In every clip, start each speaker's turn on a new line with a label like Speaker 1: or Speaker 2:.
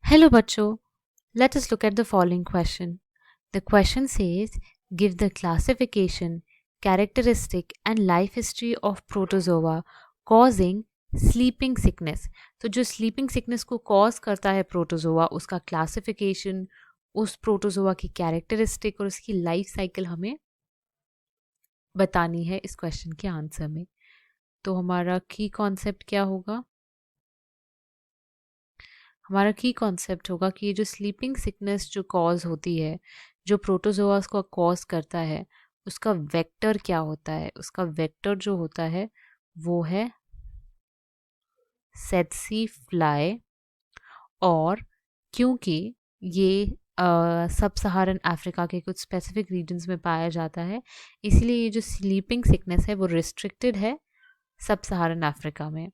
Speaker 1: Hello, Bacho. Let us look at the following question. The question says, give the classification, characteristic, and life history of protozoa causing sleeping sickness. तो जो sleeping sickness को cause करता है protozoa उसका classification, उस protozoa की characteristic और उसकी life cycle हमें बतानी है इस क्वेश्चन के आंसर में. तो हमारा की कॉन्सेप्ट क्या होगा? हमारा की कॉन्सेप्ट होगा कि ये जो स्लीपिंग सिकनेस जो कॉज होती है, जो प्रोटोजोआस को कॉज करता है, उसका वेक्टर क्या होता है? उसका वेक्टर जो होता है वो है सेट्सी फ्लाई. और क्योंकि ये सब सहारन अफ्रीका के कुछ स्पेसिफिक रीजन्स में पाया जाता है, इसलिए ये जो स्लीपिंग सिकनेस है वो रिस्ट्रिक्टेड है सब सहारन अफ्रीका में.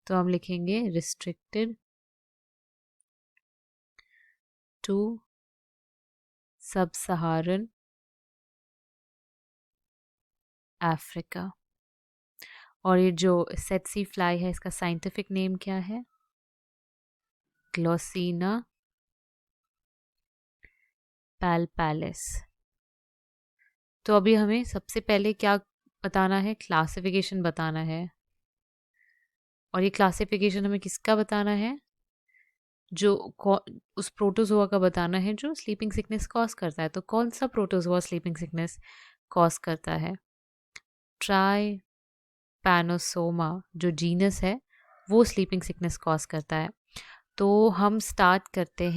Speaker 1: तो हम लिखेंगे रिस्ट्रिक्टेड टू सब सहारन अफ्रीका. और ये जो सेट्सी फ्लाई है इसका साइंटिफिक नेम क्या है? ग्लोसिना पैल्पैलिस. तो अभी हमें सबसे पहले क्या बताना है? क्लासिफिकेशन बताना है. और ये क्लासिफिकेशन हमें किसका बताना है? जो उस प्रोटोजोआ का बताना है जो स्लीपिंग सिकनेस कॉज करता है. तो कौन सा प्रोटोजोआ स्लीपिंग सिकनेस कॉज करता है? ट्राइपैनोसोमा जो जीनस है वो स्लीपिंग सिकनेस कॉज करता है. तो हम स्टार्ट करते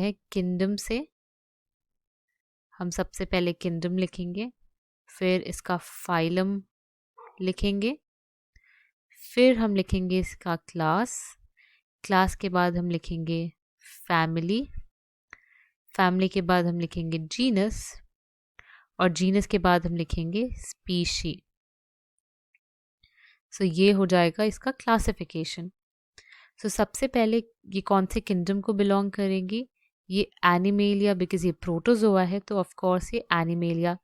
Speaker 1: हैं किंगडम से. हम सबसे पहले किंगडम लिखेंगे, फिर इसका फाइलम लिखेंगे, फिर हम लिखेंगे इसका क्लास के बाद हम लिखेंगे फैमिली, फैमिली के बाद हम लिखेंगे जीनस, और जीनस के बाद हम लिखेंगे स्पीशी. सो ये हो जाएगा इसका क्लासिफिकेशन. सो सबसे पहले ये कौन से किंगडम को बिलोंग करेंगी? ये एनिमेलिया, बिकॉज ये प्रोटोजोआ है तो ऑफ कोर्स ये एनिमेलिया,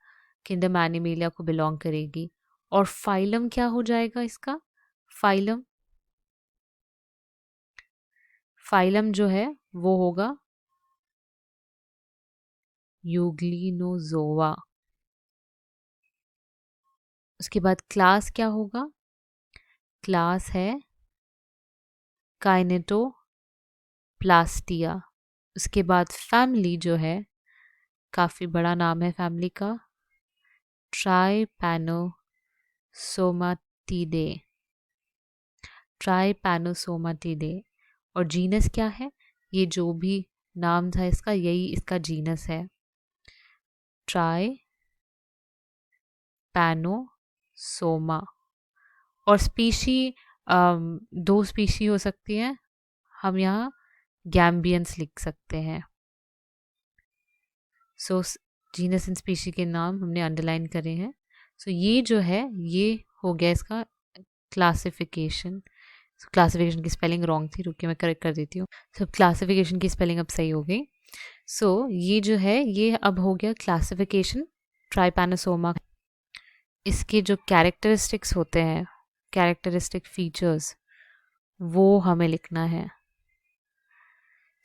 Speaker 1: किंगडम एनिमेलिया को बिलोंग करेगी. और फाइलम क्या हो जाएगा इसका? फाइलम जो है वो होगा यूग्लिनोजोआ. उसके बाद क्लास क्या होगा? क्लास है काइनेटोप्लास्टिया. उसके बाद फैमिली जो है, काफ़ी बड़ा नाम है फैमिली का, ट्राइपैनोसोमाटिडे. ट्राइपैनोसोमाटिडे. और जीनस क्या है? ये जो भी नाम था इसका, यही इसका जीनस है, ट्राइपैनोसोमा. और स्पीशी दो स्पीशी हो सकती हैं. हम यहाँ गैम्बियंस लिख सकते हैं. सो जीनस एंड स्पीशी के नाम हमने अंडरलाइन करे हैं. सो ये जो है ये हो गया इसका क्लासिफिकेशन. क्लासिफिकेशन की स्पेलिंग रॉन्ग थी, रुकिए मैं करेक्ट कर देती हूँ. सो क्लासिफिकेशन की स्पेलिंग अब सही हो गई. सो ये जो है ये अब हो गया क्लासिफिकेशन ट्राइपैनोसोमा. इसके जो कैरेक्टरिस्टिक्स होते हैं, कैरेक्टरिस्टिक फीचर्स, वो हमें लिखना है.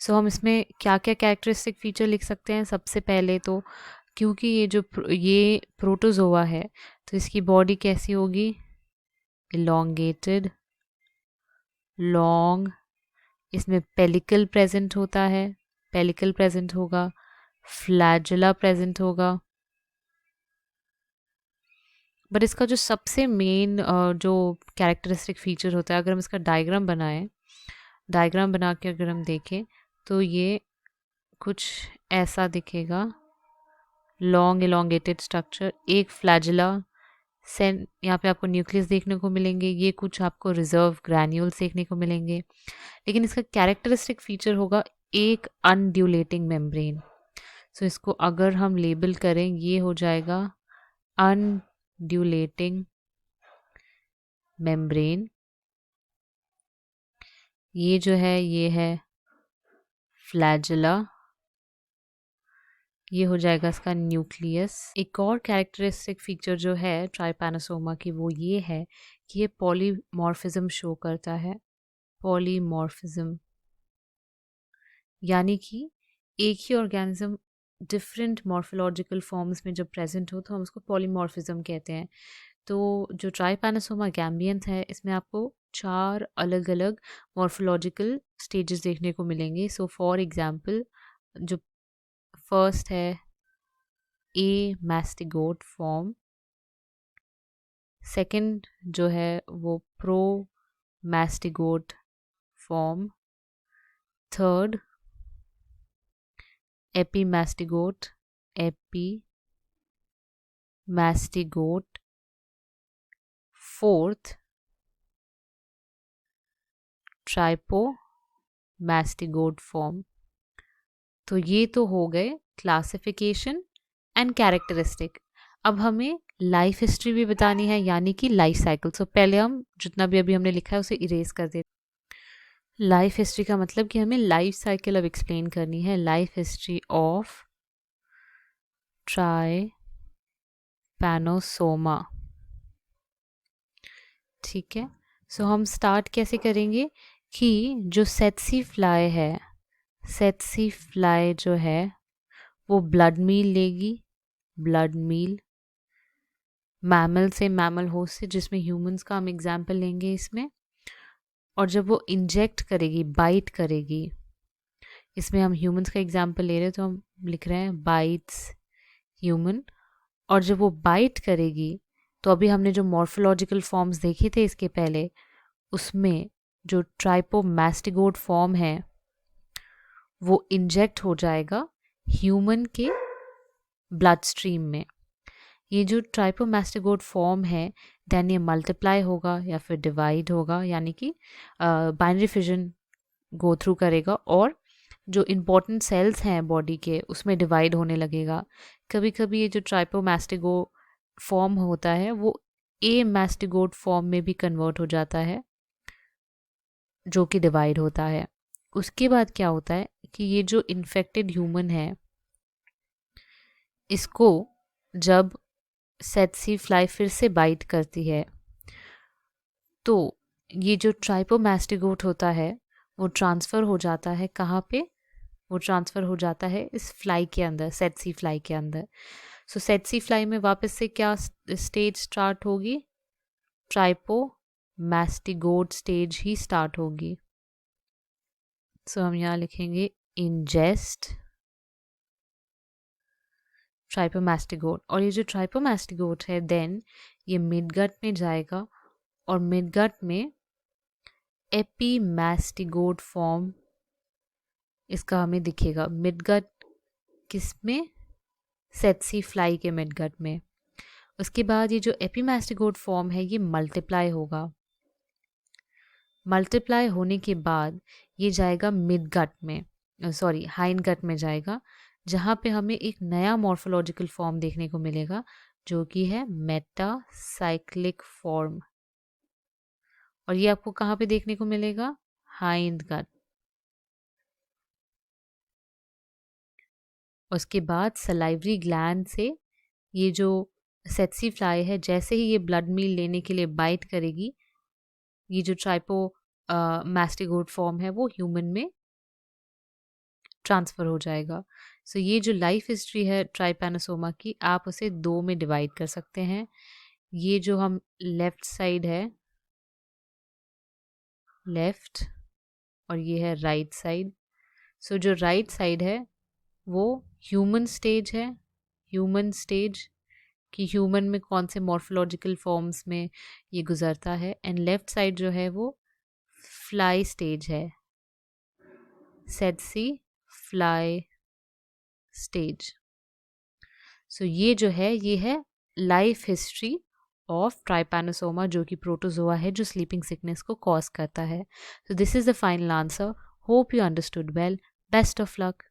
Speaker 1: सो हम इसमें क्या क्या कैरेक्टरिस्टिक फीचर लिख सकते हैं? सबसे पहले तो क्योंकि ये प्रोटोजोआ है तो इसकी बॉडी कैसी होगी? Elongated, long. इसमें पेलिकल प्रेजेंट होता है, पेलिकल प्रेजेंट होगा, फ्लैजुला प्रेजेंट होगा. बट इसका जो सबसे मेन जो कैरेक्टरिस्टिक फीचर होता है, अगर हम इसका डायग्राम बनाएं, डायग्राम बना के अगर हम देखें तो ये कुछ ऐसा दिखेगा. लॉन्ग इलोंगेटेड स्ट्रक्चर, एक फ्लैजुला, सेन यहाँ पे आपको न्यूक्लियस देखने को मिलेंगे, ये कुछ आपको रिजर्व ग्रैन्यूल्स देखने को मिलेंगे. लेकिन इसका कैरेक्टरिस्टिक फीचर होगा एक अनड्यूलेटिंग मेम्ब्रेन. सो इसको अगर हम लेबल करें, ये हो जाएगा अनड्यूलेटिंग मेम्ब्रेन. ये जो है ये है फ्लैजुला. ये हो जाएगा इसका न्यूक्लियस। एक और कैरेक्टरिस्टिक फीचर जो है ट्राइपैनोसोमा की वो ये है कि ये पॉलीमॉर्फिज्म शो करता है। पॉलीमॉर्फिज्म यानी कि एक ही ऑर्गेनिज्म डिफरेंट मॉर्फोलॉजिकल फॉर्म्स में जब प्रेजेंट हो तो हम उसको पॉलीमॉर्फिज्म कहते हैं। तो जो ट्राइपैनोसोमा गैम्बियंस है इसमें आपको 4 अलग अलग मॉर्फोलॉजिकल स्टेजेस देखने को मिलेंगे। सो फॉर एग्जांपल जो फर्स्ट है ए मैस्टिगोट फॉर्म, सेकंड जो है वो promastigote form, third epimastigote epimastigote, fourth trypomastigote form. तो ये तो हो गए क्लासिफिकेशन एंड कैरेक्टरिस्टिक। अब हमें लाइफ हिस्ट्री भी बतानी है यानी कि लाइफ साइकिल। सो पहले हम जितना भी अभी हमने लिखा है उसे इरेज कर देते। लाइफ हिस्ट्री का मतलब कि हमें लाइफ साइकिल अब एक्सप्लेन करनी है। Life history of trypanosoma. ठीक है, सो हम स्टार्ट कैसे करेंगे कि जो सेट्सी फ्लाई है, सेट्सी फ्लाई जो है वो ब्लड मील लेगी। ब्लड मील मैमल से, मैमल होस्ट से, जिसमें ह्यूमंस का हम एग्जाम्पल लेंगे इसमें। और जब वो इंजेक्ट करेगी, बाइट करेगी, इसमें हम ह्यूमंस का एग्जाम्पल ले रहे हैं तो हम लिख रहे हैं बाइट्स ह्यूमन। और जब वो बाइट करेगी तो अभी हमने जो मॉर्फोलॉजिकल फॉर्म्स देखे थे इसके पहले, उसमें जो ट्राइपोमास्टिगोट फॉर्म है वो इंजेक्ट हो जाएगा ह्यूमन के ब्लड स्ट्रीम में। ये जो ट्राइपोमास्टिगोट फॉर्म है देन ये मल्टीप्लाई होगा या फिर डिवाइड होगा, यानी कि बाइनरी फिजन गो थ्रू करेगा और जो इम्पोर्टेंट सेल्स हैं बॉडी के उसमें डिवाइड होने लगेगा। कभी कभी ये जो ट्राइपोमास्टिगो फॉर्म होता है वो ए मैस्टिगोट फॉर्म में भी कन्वर्ट हो जाता है जो कि डिवाइड होता है। उसके बाद क्या होता है कि ये जो इन्फेक्टेड ह्यूमन है इसको जब सेट्सी फ्लाई फिर से बाइट करती है तो ये जो ट्राइपोमास्टिगोट होता है वो ट्रांसफ़र हो जाता है कहाँ पे, वो ट्रांसफ़र हो जाता है इस फ्लाई के अंदर, सेट्सी फ्लाई के अंदर। सो सेट्सी फ्लाई में वापस से क्या स्टेज स्टार्ट होगी, ट्राइपोमास्टिगोट स्टेज ही स्टार्ट होगी। सो हम यहाँ लिखेंगे इंजेस्ट ट्राइपोमास्टिगोट। और ये जो ट्राइपोमास्टिगोट है देन ये मिडगट में जाएगा और मिडगट में एपीमास्टिगोट फॉर्म इसका हमें दिखेगा। मिडगट किसमें, सेट्सी फ्लाई के मिडगट में। उसके बाद ये जो एपीमास्टिगोट फॉर्म है ये मल्टीप्लाई होगा। मल्टीप्लाई होने के बाद ये जाएगा मिडगट में, सॉरी हाइंडगट में जाएगा, जहाँ पे हमें एक नया मॉर्फोलॉजिकल फॉर्म देखने को मिलेगा जो कि है मेटासाइक्लिक फॉर्म। और ये आपको कहाँ पे देखने को मिलेगा, हाइंडगट। उसके बाद सलाइवरी ग्लैंड से ये जो सेट्सी फ्लाई है जैसे ही ये ब्लड मील लेने के लिए बाइट करेगी, ये जो ट्राइपोमास्टिगोट फॉर्म है वो ह्यूमन में ट्रांसफ़र हो जाएगा। सो ये जो लाइफ हिस्ट्री है ट्राइपैनोसोमा की, आप उसे 2 में डिवाइड कर सकते हैं। ये जो हम लेफ्ट साइड है, लेफ्ट, और ये है राइट साइड। सो जो राइट साइड है वो ह्यूमन स्टेज है, ह्यूमन स्टेज कि ह्यूमन में कौन से मॉर्फोलॉजिकल फॉर्म्स में ये गुजरता है। एंड लेफ्ट साइड जो है वो फ्लाई स्टेज है, सेट्सी फ्लाई स्टेज। सो ये जो है ये है लाइफ हिस्ट्री ऑफ ट्राइपैनोसोमा जो कि प्रोटोजोआ है जो स्लीपिंग सिकनेस को कॉज करता है। So this is the final answer. Hope you understood well. Best of luck.